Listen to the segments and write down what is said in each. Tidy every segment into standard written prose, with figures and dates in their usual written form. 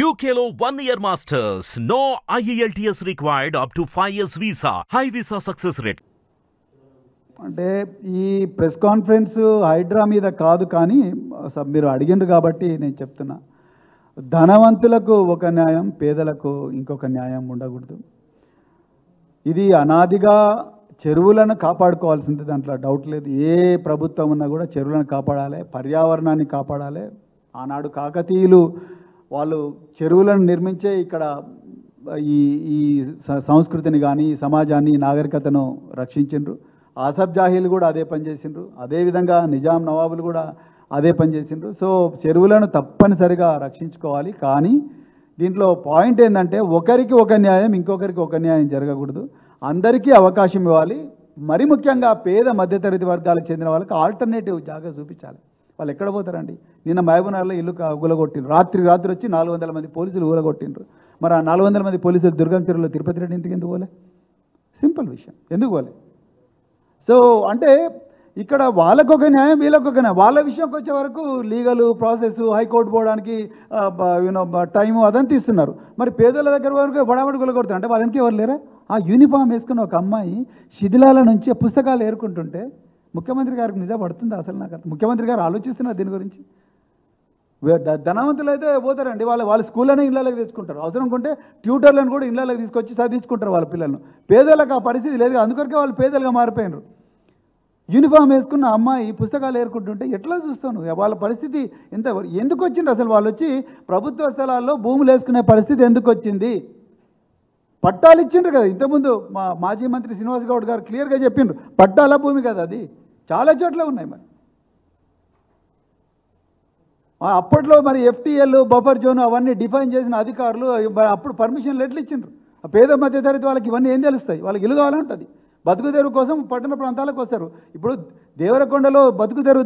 UKLO 1 year masters. No IELTS required up to 5 years visa. High visa success rate. అంటే ఈ press conference Hydraa మీద కాదు, కానీ మీరు అడిగిండ్రు కాబట్టి నేను చెప్తున్నా. ధనవంతులకు ఒక న్యాయం, పేదలకు ఇంకొక న్యాయం ఉండకూడదు. ఇది అనాదిగా చెరువులను కాపాడుకోవాల్సింది, దాంట్లో డౌట్ లేదు. ఏ ప్రభుత్వం ఉన్నా కూడా చెరువులను కాపాడాలి, పర్యావరణాన్ని కాపాడాలి. ఆనాడు కాకతీయులు వాళ్ళు చెరువులను నిర్మించే ఇక్కడ ఈ ఈ సంస్కృతిని కానీ సమాజాన్ని నాగరికతను రక్షించిండ్రు. ఆసఫ్ జాహీలు కూడా అదే పని చేసిండ్రు. అదేవిధంగా నిజాం నవాబులు కూడా అదే పని చేసిండ్రు. సో చెరువులను తప్పనిసరిగా రక్షించుకోవాలి. కానీ దీంట్లో పాయింట్ ఏంటంటే ఒకరికి ఒక న్యాయం, ఇంకొకరికి ఒక న్యాయం జరగకూడదు. అందరికీ అవకాశం ఇవ్వాలి. మరి ముఖ్యంగా పేద మధ్యతరగతి వర్గాలకు చెందిన వాళ్ళకి ఆల్టర్నేటివ్ జాగా చూపించాలి. వాళ్ళు ఎక్కడ పోతారండి? నిన్న మహబూబ్నగర్లో ఇల్లు ఊలగొట్టిండ్రు. రాత్రి వచ్చి 400 మంది పోలీసులు ఊలగొట్టిండ్రు. మరి ఆ 400 మంది పోలీసులు దుర్గం చెరువులో తిరుపతి రెడ్డి ఇంటికి ఎందుకు పోలే? సింపుల్ విషయం, ఎందుకు పోలే? సో అంటే ఇక్కడ వాళ్ళకొక న్యాయం, వీళ్ళకొక న్యాయం. వాళ్ళ విషయంకి వచ్చే వరకు లీగల్ ప్రాసెస్, హైకోర్టు పోవడానికి టైము అదంతా ఇస్తున్నారు. మరి పేదల దగ్గర వరకు బడాబడి కొలగొడుతున్నారు. అంటే వాళ్ళకి ఎవరు లేరా? ఆ యూనిఫామ్ వేసుకున్న ఒక అమ్మాయి శిథిలాల నుంచి పుస్తకాలు ఏరుకుంటుంటే ముఖ్యమంత్రి గారికి నిజం పడుతుంది అసలు? నాకు ముఖ్యమంత్రి గారు ఆలోచిస్తున్నారు దీని గురించి. ధనవంతులు అయితే పోతారండి, వాళ్ళ స్కూల్లోనే ఇళ్ళకి తెచ్చుకుంటారు. అవసరం కొంటే ట్యూటర్లను కూడా ఇళ్ళకి తీసుకొచ్చి చదివించుకుంటారు వాళ్ళ పిల్లలను. పేదలకు ఆ పరిస్థితి లేదు, అందుకొరకే వాళ్ళు పేదలుగా మారిపోయినారు. యూనిఫామ్ వేసుకున్న అమ్మాయి పుస్తకాలు ఏరుకుంటుంటే ఎట్లా చూస్తాను? వాళ్ళ పరిస్థితి ఎందుకు వచ్చింది అసలు? వాళ్ళు వచ్చి ప్రభుత్వ స్థలాల్లో భూములు వేసుకునే పరిస్థితి ఎందుకు వచ్చింది? పట్టాలు ఇచ్చిండ్రు కదా ఇంతకుముందు. మాజీ మంత్రి శ్రీనివాస్ గౌడ్ గారు క్లియర్గా చెప్పిండ్రు, పట్టాల భూమి కదా అది. చాలా చోట్ల ఉన్నాయి. మరి అప్పట్లో మరి FTL, బఫర్ జోన్ అవన్నీ డిఫైన్ చేసిన అధికారులు అప్పుడు పర్మిషన్లు ఎట్లా ఇచ్చిండ్రు? ఆ పేద మధ్యతరగతి వాళ్ళకి ఇవన్నీ ఏం తెలుస్తాయి? వాళ్ళకి ఇల్లు కావాలంటుంది. బతుకు తెరువు కోసం పట్టణ ప్రాంతాలకు వస్తారు. ఇప్పుడు దేవరకొండలో బతుకు తెరువు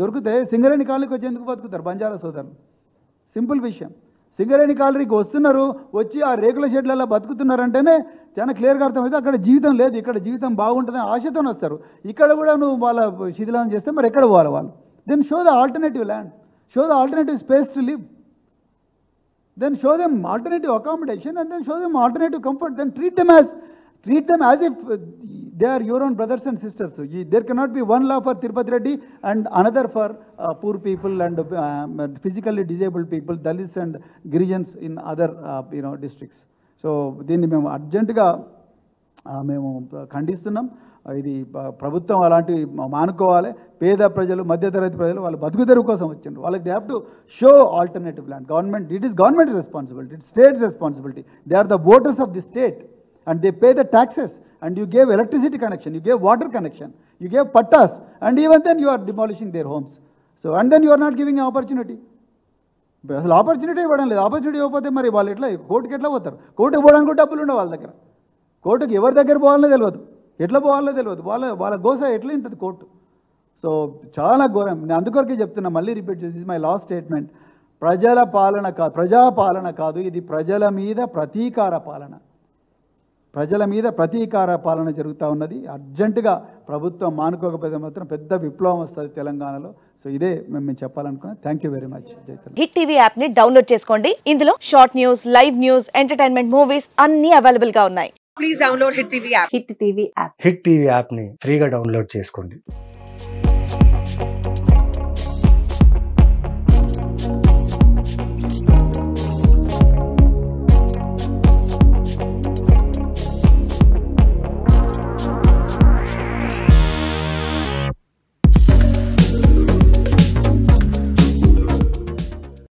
దొరికితే సింగరేణి కాలనీకి వచ్చి ఎందుకు బతుకుతారు బంజారా సోదరులు? సింపుల్ విషయం. సింగరేణి కాలనీకి వస్తున్నారు, వచ్చి ఆ రేకుల షెడ్లలో బతుకుతున్నారంటేనే చాలా క్లియర్గా అర్థమైతే అక్కడ జీవితం లేదు, ఇక్కడ జీవితం బాగుంటుందని ఆశతో వస్తారు. ఇక్కడ కూడా నువ్వు వాళ్ళ శిథిలం చేస్తే మరి ఎక్కడ పోవాలి వాళ్ళు? Then show the alternative land, show the alternative space to live, then show them alternative accommodation, and then show them alternative comfort. Then treat them as if they are your own brothers and sisters. There cannot be one law for Tirupati Reddy and another for poor people and physically disabled people, Dalits and Girijans in other districts. So దీన్ని మేము అర్జెంటుగా మేము ఖండిస్తున్నాం. ఇది ప్రభుత్వం అలాంటివి మానుకోవాలి. పేద ప్రజలు, మధ్యతరగతి ప్రజలు వాళ్ళు బతుకు తెరువు కోసం వచ్చిండ్రు. వాళ్ళకి they have to show alternative land. Government, it is government responsibility, it state's responsibility. They are the voters of the state and they pay the taxes and you gave electricity connection, you gave water connection, you gave pattas, and even then you are demolishing their homes. So and then you are not giving an opportunity. అసలు opportunity ఇవ్వడం లేదు. Opportunity ఇవ్వకపోతే మరి వాళ్ళు ఎట్లా కోర్టుకి ఎట్లా పోతారు? కోర్టుకు పోవడానికి కూడా డబ్బులు ఉండవు వాళ్ళ దగ్గర. కోర్టుకి ఎవరి దగ్గర పోవాలనే తెలియదు, ఎట్లా పోవాలో తెలియదు. వాళ్ళ గోస ఎట్లా ఉంటుంది కోర్టు? సో చాలా ఘోరం. నేను అందుకొరకే చెప్తున్నా, మళ్ళీ రిపీట్ చేసి, మై లాస్ట్ స్టేట్మెంట్. ప్రజాపాలన కాదు, ఇది ప్రజల మీద ప్రతీకార పాలన. ప్రజల మీద ప్రతీకార పాలన జరుగుతూ ఉన్నది. అర్జెంటుగా ప్రభుత్వం మానుకోకపోతే మాత్రం పెద్ద విప్లవం వస్తుంది తెలంగాణలో. సో ఇదే మేము చెప్పాలనుకున్నాం. Thank you very much. Hit TV app ని డౌన్లోడ్ చేసుకోండి. ఇందులో short news, live news, entertainment movies అన్ని అవైలబుల్ గా ఉన్నాయి. Please download Hit TV app. Hit TV app. Hit TV యాప్ని ఫ్రీగా డౌన్లోడ్ చేసుకోండి.